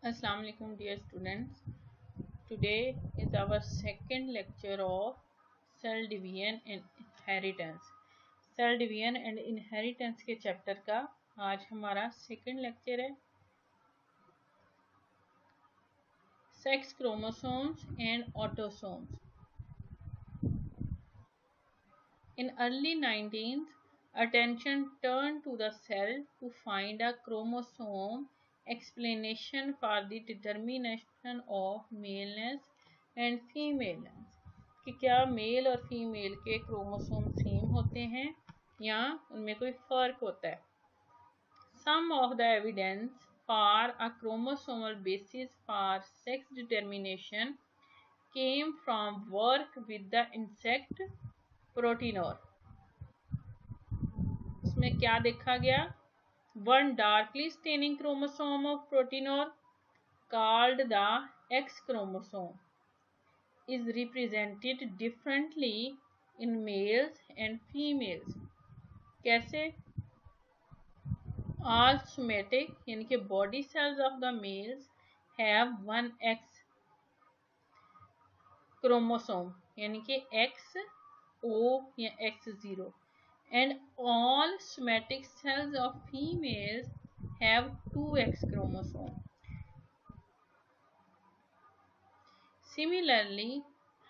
Assalamu alaikum dear students. Today is our second lecture of cell division and inheritance. Cell division and inheritance के chapter का आज हमारा second lecture है. Sex chromosomes and autosomes. In early 19th, attention turned to the cell to find a chromosome explanation for the determination of maleness and femaleness कि क्या mail और female के chromosome same होते हैं या उनमें कोई फर्क होता है. Some of the evidence for a chromosomal basis for sex determination came from work with the insect प्रोटीनोर. इसमें क्या देखा गया? One darkly staining chromosome of proteinor called the X chromosome is represented differently in males and females. कैसे? All somatic यानी कि body cells of the males have one X chromosome यानी कि XO या X0 and all somatic cells of females have two X chromosome. Similarly,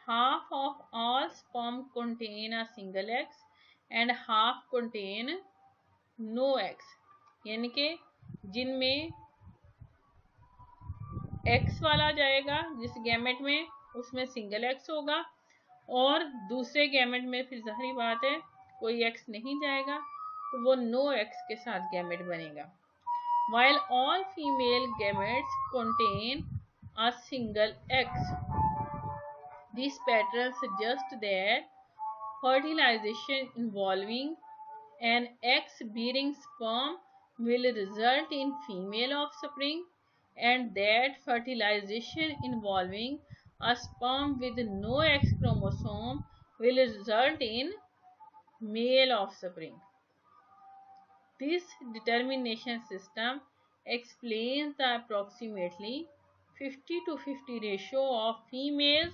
half of all sperm contain a single X and half contain no X. यानी कि जिनमें X वाला जाएगा जिस gamete में उसमें सिंगल X होगा और दूसरे गैमेट में फिर जाहिर बात है कोई X नहीं जाएगा तो वो नो X के साथ गैमेट बनेगा. While all female gametes contain a single X, this pattern suggests that fertilization involving an X-bearing sperm will result in female offspring and that fertilization involving a sperm with no X chromosome will result in male offspring. This determination system explains the approximately 50 to 50 ratio of females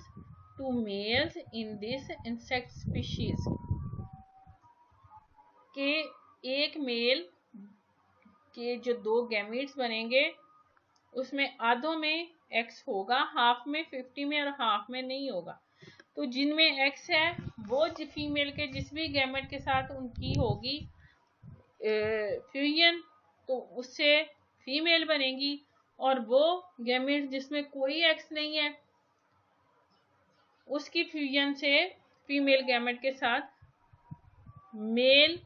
to males in this insect species. के एक mail के जो दो gametes बनेंगे उसमें आधों में X होगा, half में 50 में और हाफ में नहीं होगा. तो जिनमें X है वो फीमेल के जिस भी गैमेट के साथ उनकी होगी फ्यूजन तो उससे फीमेल बनेगी और वो गैमेट जिसमें कोई X नहीं है उसकी फ्यूजन से फीमेल गैमेट के साथ मेल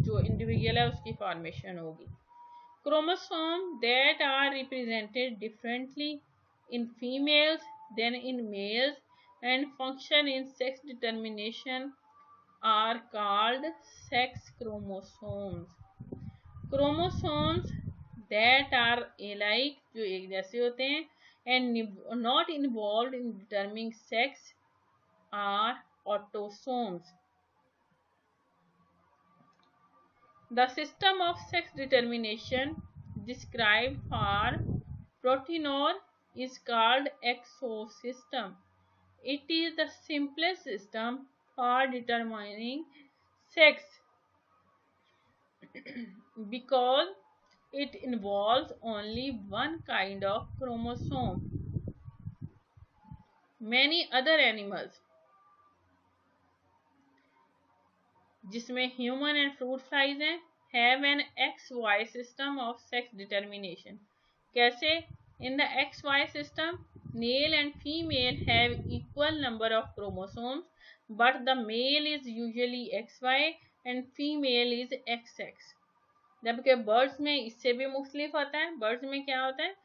जो इंडिविजुअल है उसकी फॉर्मेशन होगी. Chromosome that are represented differently in females than in males and function in sex determination are called sex chromosomes. Chromosomes that are alike जो एक जैसे होते हैं and not involved in determining sex are autosomes. The system of sex determination described for proteinor is called exosystem. It is the simplest system for determining sex because it involves only one kind of chromosome. Many other animals जिसमें human and fruit flies हैं have an XY system of sex determination. कैसे? In the XY system male and female have equal number of chromosomes but the male is usually XY and female is XX. जबकि birds में इससे भी मुख्तलिफ होता है. Birds में क्या होता है?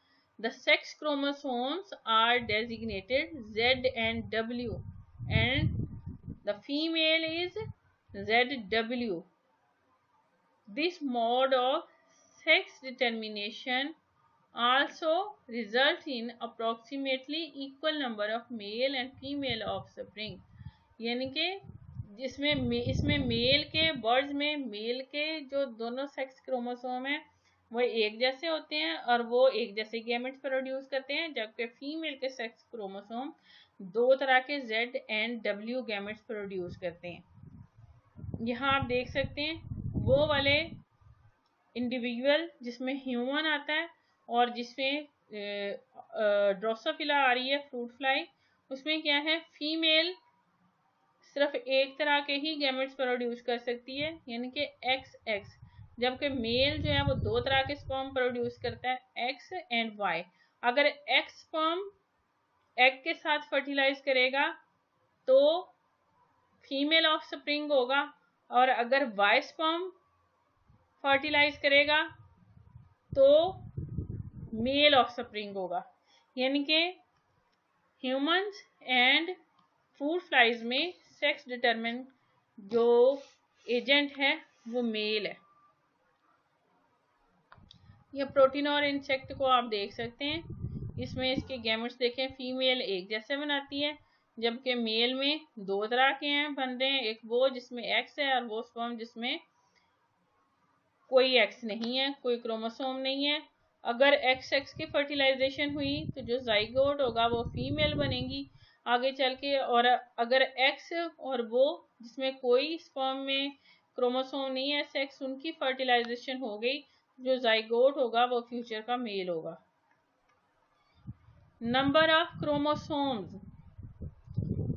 The sex chromosomes are designated Z and W and the female is ZW. This mode of sex determination also results in approximately equal number of male and female offspring. यानी कि इसमें मेल के birds में mail के जो दोनों sex chromosome हैं वो एक जैसे होते हैं और वो एक जैसे गैमेट्स प्रोड्यूस करते हैं, जबकि फीमेल के सेक्स क्रोमोसोम दो तरह के Z and W gametes produce करते हैं। यहाँ आप देख सकते हैं वो वाले इंडिविजुअल जिसमें ह्यूमन आता है और जिसमें ड्रोसोफिला आ रही है, फ्रूट फ्लाई, उसमें क्या है, फीमेल सिर्फ एक तरह के ही गैमेट्स प्रोड्यूस कर सकती है, यानी कि XX, जबकि मेल जो है वो दो तरह के स्पर्म प्रोड्यूस करता है, X एंड Y। अगर X स्पर्म एग के साथ फर्टिलाइज करेगा तो फीमेल ऑफस्प्रिंग होगा, और अगर Y स्पर्म फर्टिलाइज करेगा तो मेल ऑफस्प्रिंग होगा। यानी कि ह्यूमंस एंड फ्रूट फ्लाइज में सेक्स डिटरमिन जो एजेंट है वो मेल है। ये प्रोटीन और इंसेक्ट को आप देख सकते हैं, इसमें इसके गैमेट्स देखें, फीमेल एक जैसे बनाती है, जबकि मेल में दो तरह के हैं बन रहे हैं, एक वो जिसमें एक्स है और वो स्पर्म जिसमें कोई एक्स नहीं है, कोई क्रोमोसोम नहीं है। अगर एक्स की फर्टिलाइजेशन हुई तो जो जाइगोट होगा वो फीमेल बनेगी आगे चल के, और अगर एक्स और वो जिसमें कोई स्पर्म में क्रोमोसोम नहीं है सेक्स, उनकी फर्टिलाइजेशन हो गई, जो जाइगोट होगा वो फ्यूचर का मेल होगा। Number of chromosomes,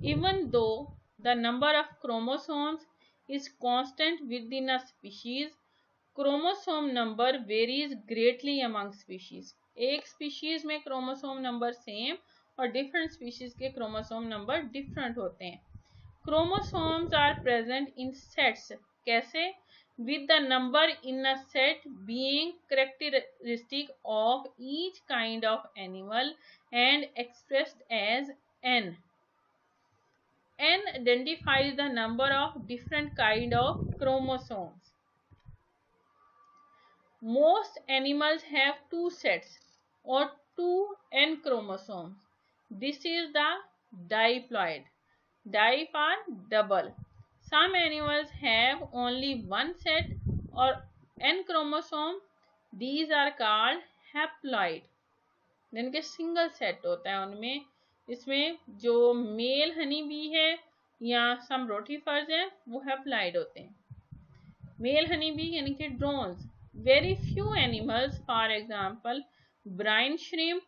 even though the number of chromosomes is constant within a species, chromosome number varies greatly among species. एक स्पीशीज में क्रोमोसोम नंबर सेम और डिफरेंट स्पीशीज के क्रोमोसोम नंबर डिफरेंट होते हैं। Chromosomes are present in sets, कैसे, with the number in a set being characteristic of each kind of animal and expressed as n. N identifies the number of different kind of chromosomes. Most animals have two sets or two N chromosomes. This is the diploid. Di for double. Some animals have only one set or N chromosome. These are called haploid. जिनके single set होता है उनमें, इसमें जो mail honey bee है या सम rotifers हैं वो हैप्लॉइड होते हैं। मेल हनी बी यानी कि drones. Very few animals, for example brine shrimp,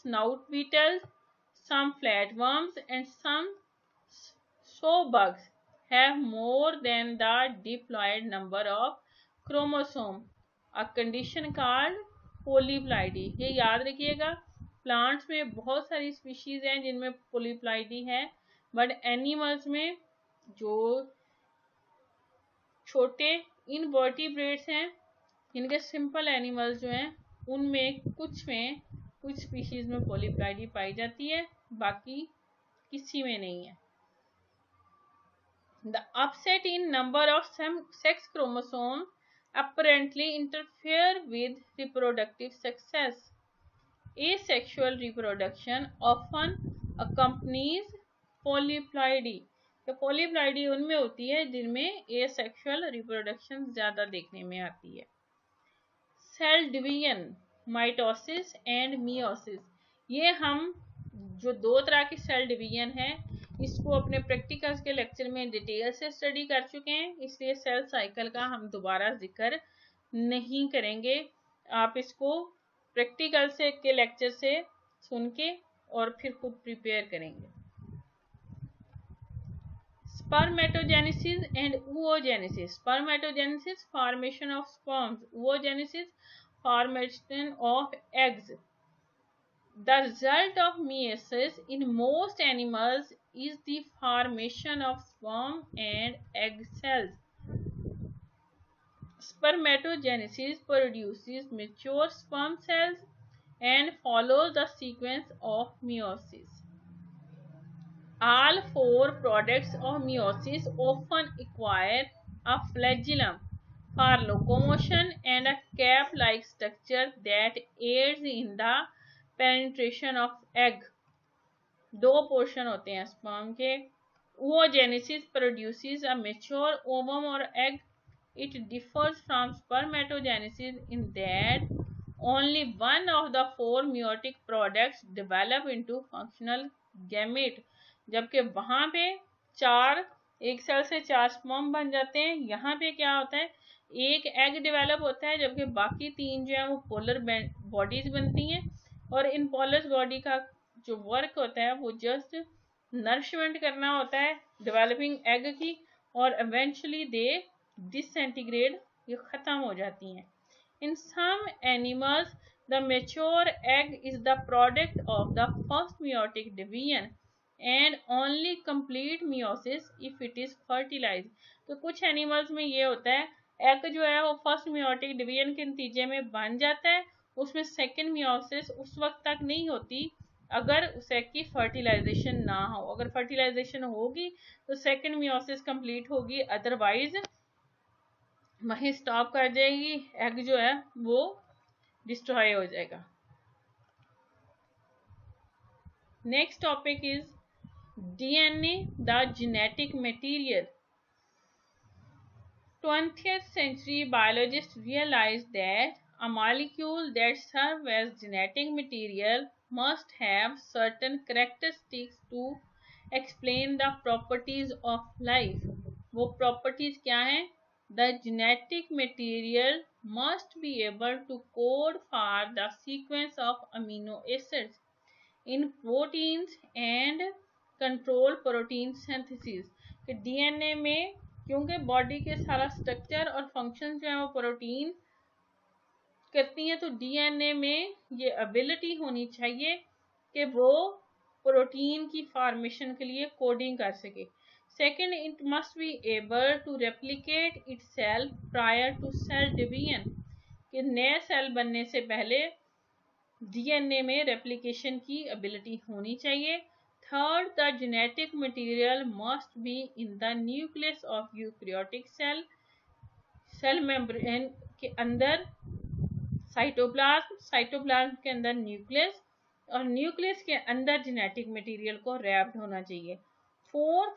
snout beetles, some flatworms and some sow bugs have more than the diploid number of chromosome, a condition called polyploidy। ये याद रखिएगा, plants में बहुत सारी species हैं जिनमें पोलीप्लॉइडी है, बट एनिमल्स में जो छोटे इनवर्टिब्रेट्स हैं, इनके सिंपल एनिमल्स जो हैं उनमें कुछ स्पीशीज में पोलीप्लॉइडी पाई जाती है, बाकी किसी में नहीं है। The upset in number of sex chromosomes apparently interfere with reproductive success. Asexual reproduction often accompanies polyploidy. तो polyploidy उनमें होती है जिनमें asexual reproduction ज़्यादा देखने में आती है। Cell division, mitosis and meiosis, ये हम जो दो तरह की सेल डिवीजन है इसको अपने प्रैक्टिकल्स के लेक्चर में डिटेल से स्टडी कर चुके हैं, इसलिए सेल साइकिल का हम दोबारा जिक्र नहीं करेंगे। आप इसको प्रैक्टिकल से के लेक्चर से सुन के और फिर खुद प्रिपेयर करेंगे। Spermatogenesis and oogenesis. Spermatogenesis, formation of sperms. Oogenesis, formation of eggs. The result of meiosis in most animals is the formation of sperm and egg cells. Spermatogenesis produces mature sperm cells and follows the sequence of meiosis. All four products of meiosis often acquire a flagellum for locomotion and a cap-like structure that aids in the penetration of egg. दो portion होते हैं sperm के। oogenesis produces a mature ovum or egg. it differs from spermatogenesis in that only one of the four meiotic products develop into functional gamete, जबकि वहां पे चार, एक cell से चार स्पर्म बन जाते हैं। यहाँ पे क्या होता है, एक एग डेवलप होता है, जबकि बाकी तीन जो है वो पोलर बॉडीज बनती हैं। और इन पोलर बॉडी का जो वर्क होता है वो जस्ट नरिशमेंट करना होता है डेवलपिंग एग की, और इवेंचुअली दे डिसइंटीग्रेट, ये खत्म हो जाती हैं। In some animals the mature egg is the product of the first meiotic division and only complete meiosis if it is fertilize. तो कुछ एनिमल्स में ये होता है, एग जो है वो फर्स्ट meiotic डिवीजन के नतीजे में बन जाता है, उसमें सेकेंड मियोसिस उस वक्त तक नहीं होती अगर उस एग की फर्टिलाइजेशन ना हो। अगर फर्टिलाइजेशन होगी तो सेकेंड मियोसिस कंप्लीट होगी, अदरवाइज वहीं स्टॉप कर जाएगी, एग जो है वो डिस्ट्रॉय हो जाएगा। Next topic is DNA, the genetic material. 20th century biologists realized that a molecule that serves as genetic material must have certain characteristics to explain the properties of life. वो properties क्या हैं? The genetic material must be able to code for the sequence of amino acids in proteins and control protein synthesis, कि DNA में क्योंकि body के सारा structure और function जो है वो प्रोटीन करती हैं, तो डीएनए में ये एबिलिटी होनी चाहिए कि वो प्रोटीन की फॉर्मेशन के लिए कोडिंग कर सके। Second, it must be able to replicate itself prior to cell division, कि नए सेल बनने से पहले डीएनए में रेप्लिकेशन की एबिलिटी होनी चाहिए। Third, the genetic material must be in the nucleus of eukaryotic cell. Cell membrane के अंदर साइटोप्लाज्म के अंदर न्यूक्लियस, और न्यूक्लियस के अंदर जेनेटिक मटेरियल को रैप्ड होना चाहिए। Fourth,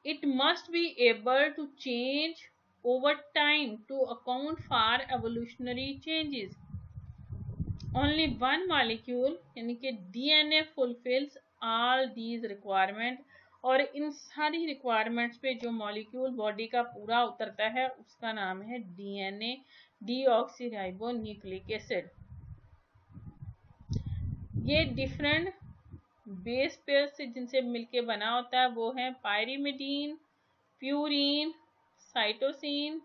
it must be able to change over time to account for evolutionary changes. Only one molecule यानी कि DNA fulfills all these requirement, और इन सारी रिक्वायरमेंट्स पे जो मॉलिक्यूल बॉडी का पूरा उतरता है उसका नाम है DNA, डीऑक्सीराइबो न्यूक्लिक एसिड। ये डिफरेंट बेस पेयर से जिनसे मिलके बना होता है वो है pyrimidine, purine, cytosine,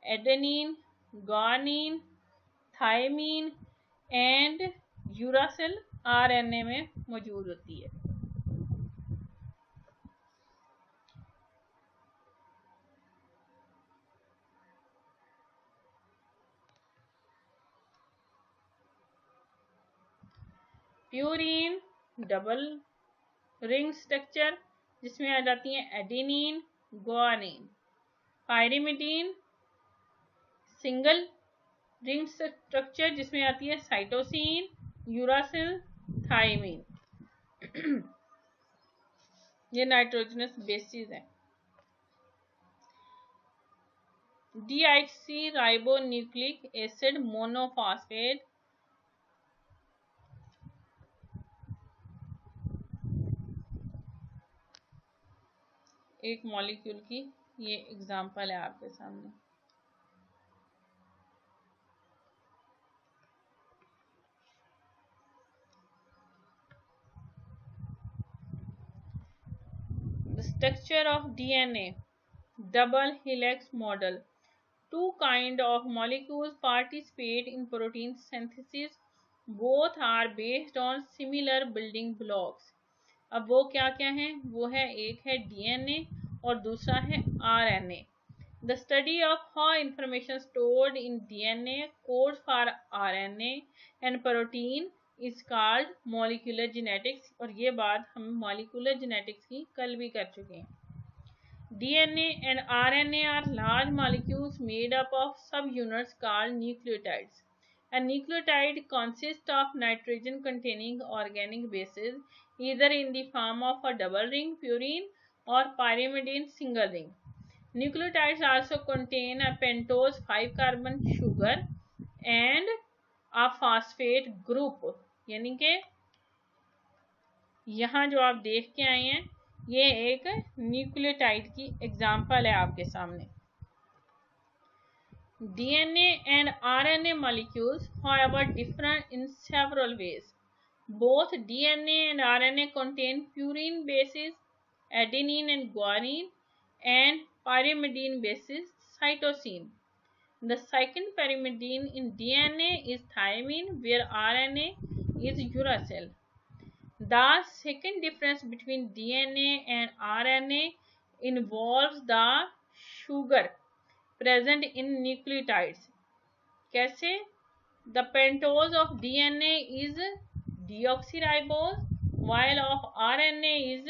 adenine, guanine, thymine and uracil RNA में मौजूद होती है। प्यूरीन डबल रिंग स्ट्रक्चर जिसमें आ जाती हैं adenine, guanine. Pyrimidine single ring structure जिसमें आती है साइटोसिन, यूरासिल, थायमीन। ये नाइट्रोजनस बेसिस है। डीऑक्सीराइबोन्यूक्लिक एसिड मोनोफॉस्फेट एक मॉलिक्यूल की ये एग्जांपल है आपके सामने। The structure of DNA, double helix model. Two kind of molecules participate in protein synthesis. Both are based on similar building blocks. अब वो क्या क्या हैं? वो है, एक है DNA और दूसरा है RNA. The study of how information stored in DNA codes for RNA and protein is called molecular genetics, और ये बात हम molecular genetics की कल भी कर चुके हैं। DNA and RNA are large molecules made up of subunits called nucleotides. A nucleotide consists of nitrogen-containing organic bases, either in the form of a double ring, purine, or pyrimidine single ring. Nucleotides also contain a pentose 5 carbon sugar and a phosphate group, यानी कि यहाँ जो आप देख के आए हैं ये एक न्यूक्लियोटाइड की एग्जाम्पल है आपके सामने। DNA and RNA molecules, however, differ in several ways. Both DNA and RNA contain purine bases, adenine and guanine, and pyrimidine bases, cytosine. The second pyrimidine in DNA is thymine, where RNA is uracil. The second difference between DNA and RNA involves the sugar present in nucleotides. कैसे? The pentose of DNA is deoxyribose while of RNA is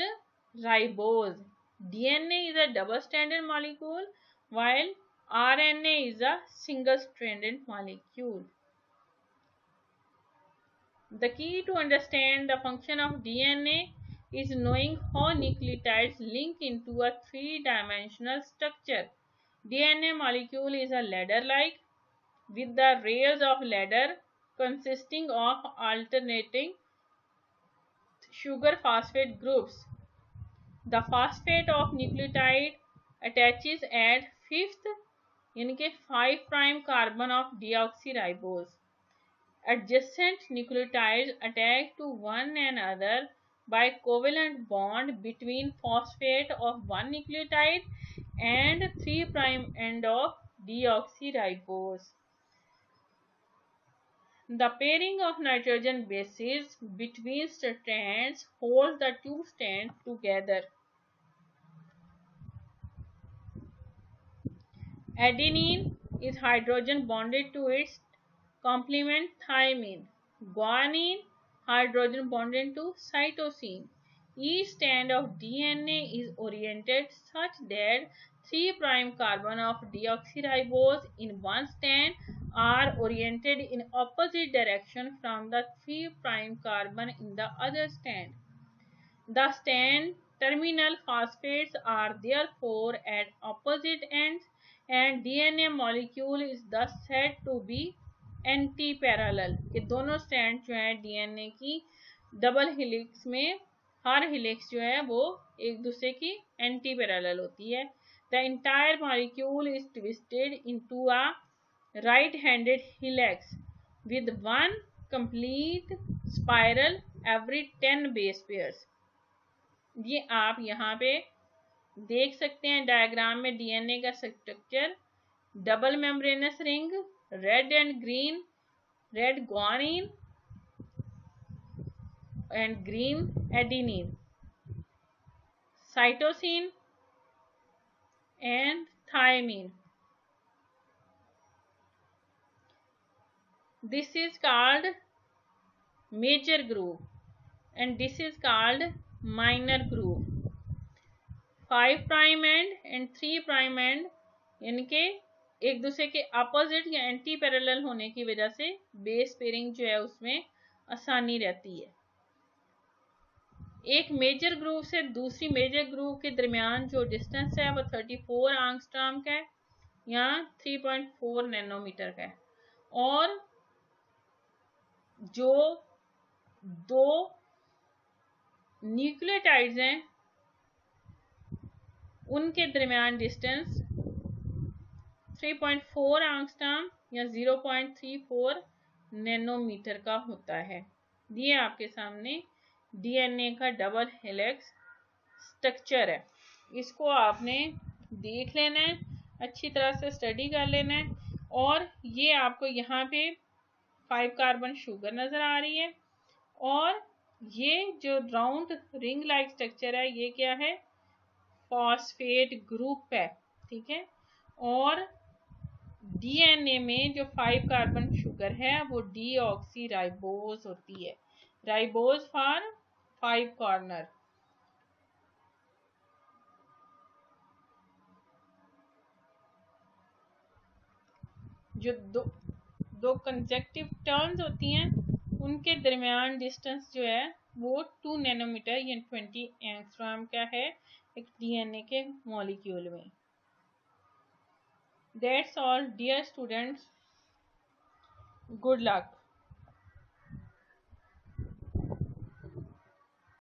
ribose. DNA is a double-stranded molecule while RNA is a single-stranded molecule. The key to understand the function of DNA is knowing how nucleotides link into a three-dimensional structure. DNA molecule is a ladder-like with the rails of ladder consisting of alternating sugar phosphate groups. The phosphate of nucleotide attaches at fifth यानी कि 5' carbon of deoxyribose. Adjacent nucleotides attach to one another by covalent bond between phosphate of one nucleotide and 3' end of deoxyribose. The pairing of nitrogen bases between strands holds the two strands together. Adenine is hydrogen bonded to its complement thymine. Guanine hydrogen bonded to cytosine. Each strand of DNA is oriented such that 3' carbon of deoxyribose in one strand are oriented in opposite direction from the 3' carbon in the other strand. The strand terminal phosphates are therefore at opposite ends and DNA molecule is thus said to be anti parallel कि दोनों strand जो है DNA की double helix में हर helix जो है वो एक दूसरे की एंटी पैरेलल होती है। The entire molecule is twisted into a right handed helix with one complete spiral every 10 base pairs. ये आप यहाँ पे देख सकते हैं डायग्राम में डीएनए का structure. Double membranous ring, red and green, red guanine and green adenine, cytosine and thymine. This is called major groove and this is called minor groove. 5' end and 3' end इनके एक दूसरे के opposite या anti parallel होने की वजह से base pairing जो है उसमें आसानी रहती है। एक मेजर ग्रूव से दूसरी मेजर ग्रूव के दरमियान जो डिस्टेंस है वो 34 एंगस्ट्रॉम का है या 3.4 नैनोमीटर का है और जो दो न्यूक्लियोटाइड्स हैं उनके दरमियान डिस्टेंस 3.4 एंगस्ट्रॉम या 0.34 नैनोमीटर का होता है। ये आपके सामने डीएनए का डबल हेलिक्स स्ट्रक्चर है। इसको आपने देख लेना है, अच्छी तरह से स्टडी कर लेना है। और ये आपको यहाँ पे 5 कार्बन शुगर नज़र आ रही है और ये जो राउंड रिंग लाइक स्ट्रक्चर है ये क्या है? फॉस्फेट ग्रुप है, ठीक है। और डीएनए में जो 5 कार्बन शुगर है वो डीऑक्सीराइबोज होती है। Ribose for 5 corner. जो दो कंसेक्टिव टर्न्स होती हैं उनके दरमियान डिस्टेंस जो है वो 2 नैनोमीटर या 20 एंगस्ट्रॉम का है एक डीएनए के मॉलिक्यूल में। That's all, dear students. Good luck.